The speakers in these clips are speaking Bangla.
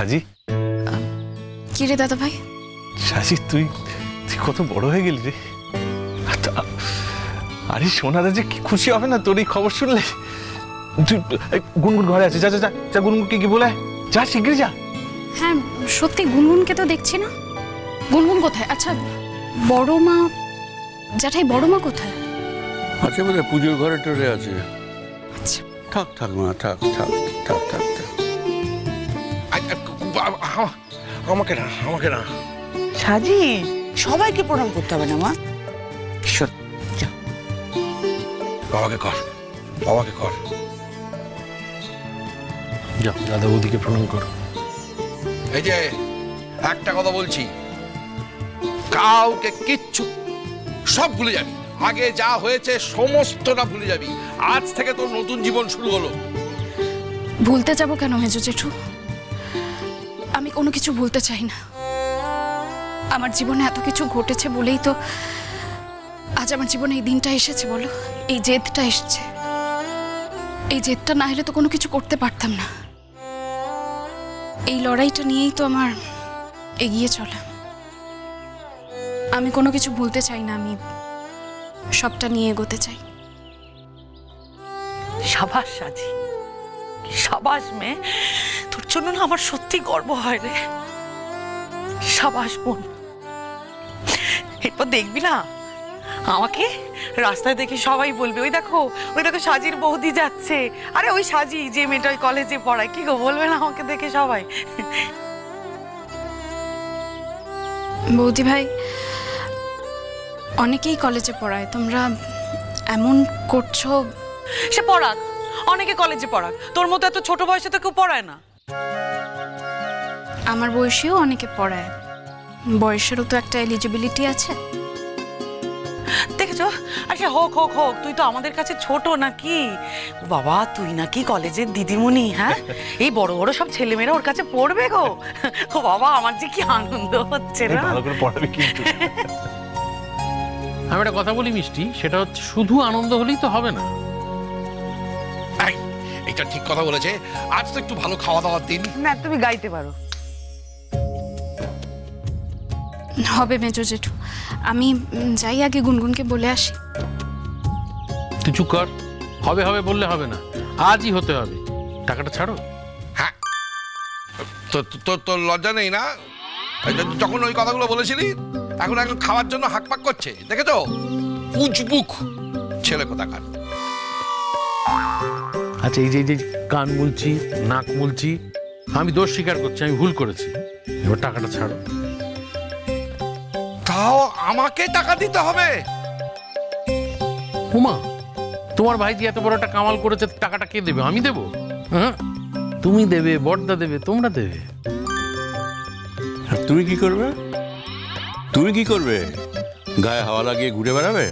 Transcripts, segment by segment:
সাজি। কি রে দাদা ভাই? সাজি তুই কত বড় হয়ে গেলি রে। আরে সোনাদা যে কি খুশি হবে না তোর এই খবর শুনলে। তুই গুনগুন ঘরে আছে, যা যা যা, গুনগুনকে কি বলে যা, শীঘ্রই যা। হ্যাঁ সত্যি গুনগুনকে তো দেখছি না। গুনগুন কোথায়? আচ্ছা বড় মা, জ্যাঠাই বড় মা কোথায়? আছে বোধহয় পুজোর ঘরে টরে আছে। আচ্ছা থাক থাক মা, থাক থাক থাক থাক থাক। আমাকে না, আমাকে না। সাজি, সবাইকে প্রণাম করতে হবে না মা। বাবাকে কর, বাবাকে কর। যা দাদা বৌদিকে প্রণাম কর। এই যে একটা কথা বলছি, কাউকে কিচ্ছু, সব ভুলে যাবি। আগে যা হয়েছে সমস্তটা ভুলে যাবি। আজ থেকে তোর নতুন জীবন শুরু হলো। ভুলতে যাব কেন মেজো জেঠু? আমি কোনো কিছু ভুলতে চাই না। আমার জীবনে এত কিছু ঘটেছে বলেই তো আজ আমার জীবনে এই দিনটা এসেছে, বলো, এই জেদটা এসেছে। এই জেদটা না হলে তো কোনো কিছু করতে পারতাম না। এই লড়াইটা নিয়েই তো আমার এগিয়ে চলা। আমি কোনো কিছু ভুলতে চাই না, আমি সবটা নিয়ে এগোতে চাই। সাবাস সাজি, সাবাস মেয়ে, তোর জন্য না আমার সত্যি গর্ব হয় রে। সাবাস বোন। এরপর দেখবি না আমাকে রাস্তায় দেখে সবাই বলবে, ওই দেখো সাজির বৌদি যাচ্ছে। আরে ওই সাজি যে মেয়েটা ওই কলেজে পড়ায়, কি গো বলবে না আমাকে দেখে সবাই? বৌদি ভাই, অনেকেই কলেজে পড়ায়, তোমরা এমন করছো। সে পড়াক, অনেকে কলেজে পড়াক, তোর মতো এত ছোট বয়সে তো কেউ পড়ায় না। আমার বয়সেও অনেকে পড়ায়, বয়সেরও তো একটা এলিজিবিলিটি আছে। দেখেছো, আর সে হোক হোক হোক, তুই তো আমাদের কাছে ছোট নাকি? বাবা তুই নাকি কলেজের দিদিমণি, হ্যাঁ? এই বড় বড় সব ছেলেমেয়েরা ওর কাছে পড়বে গো। ও বাবা, আমার যে কি আনন্দ হচ্ছে না। ভালো করে পড়াবি কিন্তু। আমি একটা কথা বলি মিষ্টি, সেটা হচ্ছে শুধু আনন্দ হলেই তো হবে না। এটা ঠিক কথা বলেছে। আজ তো একটু ভালো খাওয়া দাওয়ার দিন। না তুমি গাইতে পারো। হবে মেজো জেঠু, আমি যাই আগে গুনগুনকে বলে আসি। তুই চুপ কর, হবে হবে বললে হবে না, আজই হতে হবে। টাকাটা ছাড়ো। হ্যাঁ, তোর লজ্জা নেই না? যখন ওই কথাগুলো বলেছিলি, এখন খাওয়ার জন্য হাঁক পাক করছে, দেখেছো? উজবুক ছেলে কোথাকার। আচ্ছা এই যে কান মুলছি, নাক মুলছি, আমি দোষ স্বীকার করছি, আমি ভুল করেছি। এবার টাকাটা ছাড়ো। তাও আমাকে টাকা দিতে হবে? উমা, তোমার ভাইজি এত বড় একটা কামাল করেছে, টাকাটা কে দেবে? আমি দেবো? হ্যাঁ, তুমি দেবে, বড়দা দেবে, তোমরা দেবে। আর তুমি কি করবে? তুমি কি করবে? গায়ে হাওয়া লাগিয়ে ঘুরে বেড়াবে?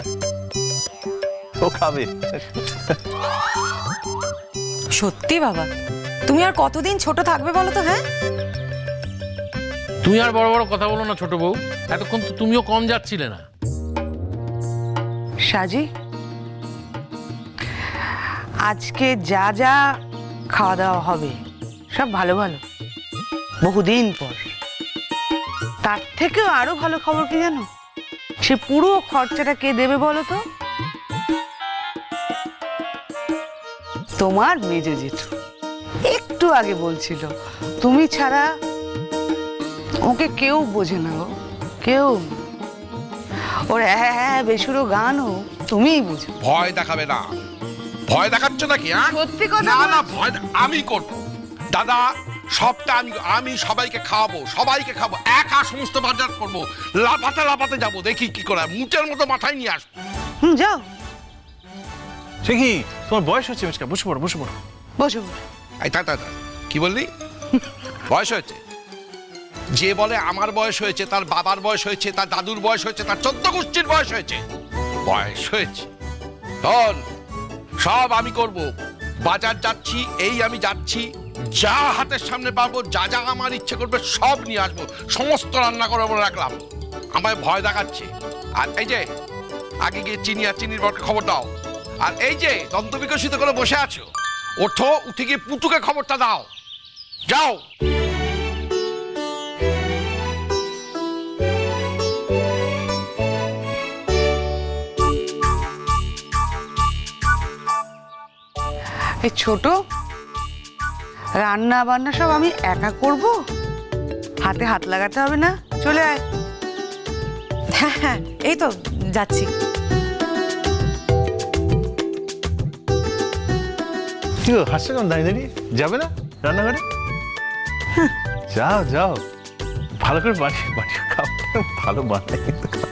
ও খাবে। সত্যি বাবা, তুমি আর কতদিন ছোট থাকবে বলো তো? হ্যাঁ, তুমি আর বড় বড় কথা বলো না ছোট বউ, এতক্ষণ তো তুমিও কম যাচ্ছিলে না। সাজি, আজকে যা যা খাওয়া দাওয়া হবে সব ভালো ভালো, বহুদিন পর। তার থেকেও আরো ভালো খবর কি জানো? সে পুরো খরচাটা কে দেবে বলো তো? তোমার মেজো জেঠু। একটু আগে বলছিল তুমি ছাড়া ওকে কেউ বোঝে না গো, কেউ। ওর হ্যাঁ হ্যাঁ বেসুরো গানও তুমিই বুঝো। ভয় দেখাবে না। ভয় দেখাচ্ছ নাকি? সত্যি কথা না না, ভয় আমি করব। দাদা, সবটা আমি সবাইকে খাওয়াবো, সবাইকে খাবো, একা সমস্ত বাজার করবো, লাফাতে লাফাতে যাবো, দেখি কি করে মুচের মতো মাথায় নিয়ে আসবো। যাও। সে কি তোমার বয়স হচ্ছে মিষ্কা? বসে পড়ো, বসে পড়ো। বসো। এই তা কি বললি? বয়স হয়েছে? যে বলে আমার বয়স হয়েছে, তার বাবার বয়স হয়েছে, তার দাদুর বয়স হয়েছে, তার 14 গোষ্ঠীর বয়স হয়েছে। বয়স হয়েছে তখন সব আমি করব। বাজার যাচ্ছি, এই আমি যাচ্ছি, যা হাতের সামনে পাবো, যা যা আমার ইচ্ছে করবে সব নিয়ে আসবো, সমস্ত রান্না করে বলে রাখলাম। আমায় ভয় দেখাচ্ছে। আর এই যে আগে গিয়ে চিনি আর চিনির বরকে খবর দাও। আর এই যে দন্ত বিকশিত করে বসে আছো, ওঠো, উঠে গিয়ে পুতুকে খবরটা দাও, যাও। এই ছোট রান্না বান্না সব আমি একা করব, হাতে হাত লাগাতে হবে না, চলে আয়। হ্যাঁ হ্যাঁ, এই তো যাচ্ছি। কি গো, হাসছো কেমন দাঁড়িয়ে দাঁড়িয়ে? যাবে না রান্নাঘরে? যাও যাও, ভালো করে বানিয়ে বানিয়ে খাও, ভালো বানায় কিন্তু খাও।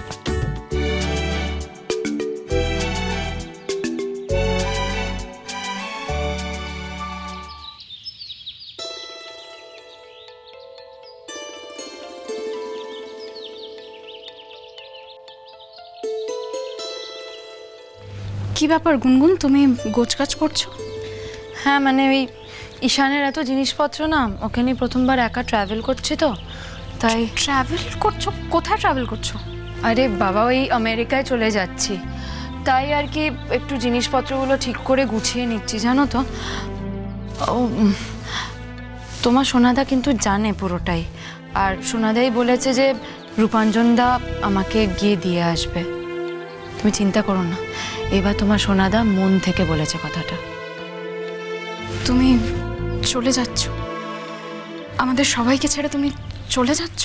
কি ব্যাপার গুনগুন, তুমি গোছগাছ করছো? হ্যাঁ মানে ওই ঈশানের এত জিনিসপত্র না, ওকে নিয়ে প্রথমবার একা ট্রাভেল করছি তো তাই। ট্রাভেল করছো? কোথায় ট্রাভেল করছো? আরে বাবা, ওই আমেরিকায় চলে যাচ্ছি, তাই আর কি একটু জিনিসপত্রগুলো ঠিক করে গুছিয়ে নিচ্ছি জানো তো। ও তোমার সোনাদা কিন্তু জানে পুরোটাই, আর সোনাদাই বলেছে যে রূপাঞ্জনদা আমাকে গিয়ে দিয়ে আসবে। তুমি চিন্তা করো না, এবার তোমার সোনাদা মন থেকে বলেছে কথাটা। তুমি চলে যাচ্ছ? আমাদের সবাইকে ছেড়ে তুমি চলে যাচ্ছ?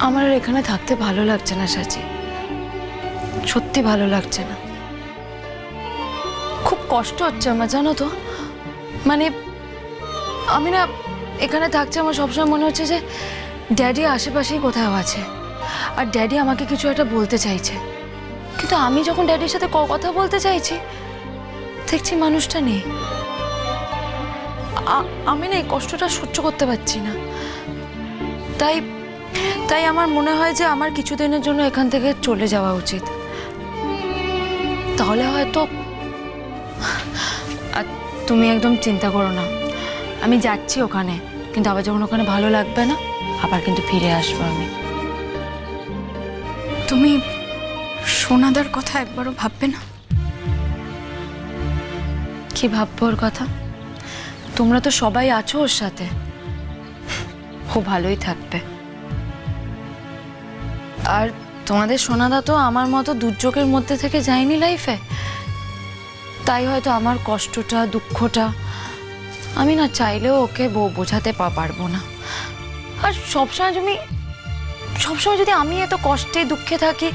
আমার আর এখানে থাকতে ভালো লাগছে না সাচি, সত্যি ভালো লাগছে না। খুব কষ্ট হচ্ছে আমার জানো তো। মানে আমি না এখানে থাকছি, আমার সবসময় মনে হচ্ছে যে ড্যাডি আশেপাশেই কোথাও আছে, আর ড্যাডি আমাকে কিছু একটা বলতে চাইছে, কিন্তু আমি যখন ড্যাডির সাথে কথা বলতে চাইছি দেখছি মানুষটা নেই। আমি না এই কষ্টটা সহ্য করতে পারছি না, তাই তাই আমার মনে হয় যে আমার কিছুদিনের জন্য এখান থেকে চলে যাওয়া উচিত। তাহলে হয়তো, আর তুমি একদম চিন্তা করো না, আমি যাচ্ছি ওখানে, কিন্তু আবার যখন ওখানে ভালো লাগবে না আবার কিন্তু ফিরে আসবো আমি। তুমি সোনাদার কথা একবারও ভাববে না? কি ভাববো ওর কথা? তোমরা তো সবাই আছো ওর সাথে, ও ভালোই থাকবে। আর তোমাদের সোনাদা তো আমার মতো দুর্যোগের মধ্যে থেকে যায়নি লাইফে, তাই হয়তো আমার কষ্টটা দুঃখটা আমি না চাইলেও ওকে বোঝাতে পারবো না। আর সবসময় যদি আমি এত কষ্টে দুঃখে থাকি,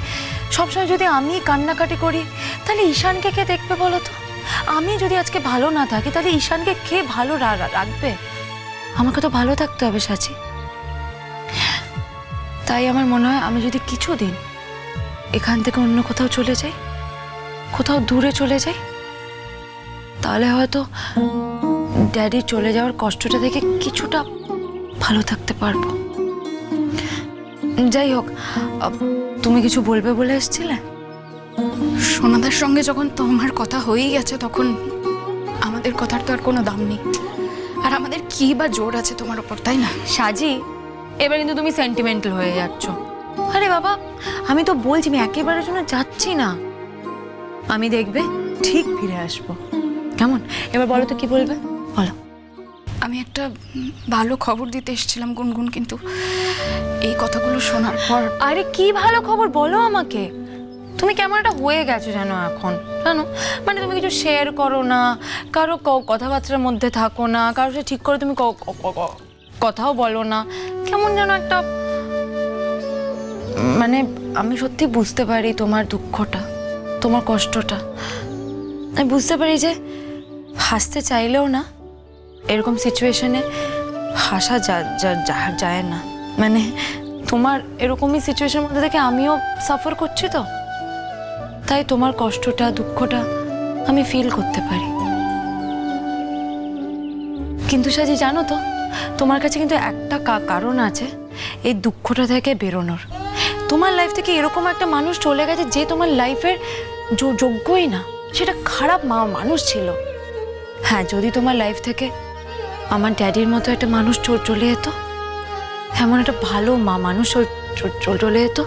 সবসময় যদি আমি কান্নাকাটি করি, তাহলে ঈশানকে কে দেখবে বলো তো? আমি যদি আজকে ভালো না থাকি তাহলে ঈশানকে কে ভালো রাখবে? আমাকে তো ভালো থাকতে হবে সাচি। তাই আমার মনে হয় আমি যদি কিছুদিন এখান থেকে অন্য কোথাও চলে যাই, কোথাও দূরে চলে যাই, তাহলে হয়তো ড্যাডি চলে যাওয়ার কষ্টটা থেকে কিছুটা ভালো থাকতে পারবো। যাই হোক, তুমি কিছু বলবে বলে এসেছিলে? সোনাদার সঙ্গে যখন তোমার কথা হয়েই গেছে, তখন আমাদের কথার তো আর কোনো দাম নেই, আর আমাদের কি বা জোর আছে তোমার ওপর, তাই না? সাজি, এবার কিন্তু তুমি সেন্টিমেন্টাল হয়ে যাচ্ছ। আরে বাবা, আমি তো বলছি আমি একেবারের জন্য যাচ্ছি না, আমি দেখবে ঠিক ফিরে আসবো। কেমন? এবার বলো তো কি বলবে, বলো। আমি একটা ভালো খবর দিতে এসেছিলাম গুনগুন, কিন্তু এই কথাগুলো শোনার পর। আরে কি ভালো খবর বলো আমাকে। তুমি কেমন একটা হয়ে গেছো জানো এখন, জানো মানে তুমি কিছু শেয়ার করো না, কারো কথাবার্তার মধ্যে থাকো না, কারো সাথে ঠিক করে তুমি কথাও বলো না, কেমন যেন একটা। মানে আমি সত্যি বুঝতে পারি তোমার দুঃখটা, তোমার কষ্টটা। আমি বুঝতে পারি যে হাসতে চাইলেও না এরকম সিচুয়েশনে হাসা যায় না। মানে তোমার এরকমই সিচুয়েশনের মধ্যে থেকে আমিও সাফার করছি, তো তাই তোমার কষ্টটা দুঃখটা আমি ফিল করতে পারি। কিন্তু সাজি জানো তো, তোমার কাছে কিন্তু একটা কারণ আছে এই দুঃখটা থেকে বেরোনোর। তোমার লাইফ থেকে এরকম একটা মানুষ চলে গেছে যে তোমার লাইফের যোগ্যই না, সেটা খারাপ মানুষ ছিল। হ্যাঁ, যদি তোমার লাইফ থেকে আমার ড্যাডির মতো একটা মানুষ চলে যেত, এমন একটা ভালো মানুষ চলে যেত,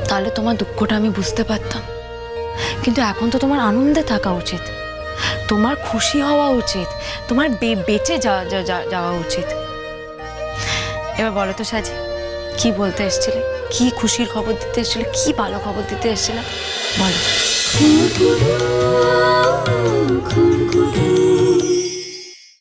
তাহলে তোমার দুঃখটা আমি বুঝতে পারতাম। কিন্তু এখন তো তোমার আনন্দে থাকা উচিত, তোমার খুশি হওয়া উচিত, তোমার বেঁচে যাওয়া উচিত। এবার বলো তো সাজি, কি বলতে এসেছিলে? কি খুশির খবর দিতে এসেছিলে? কি ভালো খবর দিতে এসেছিলে বলো।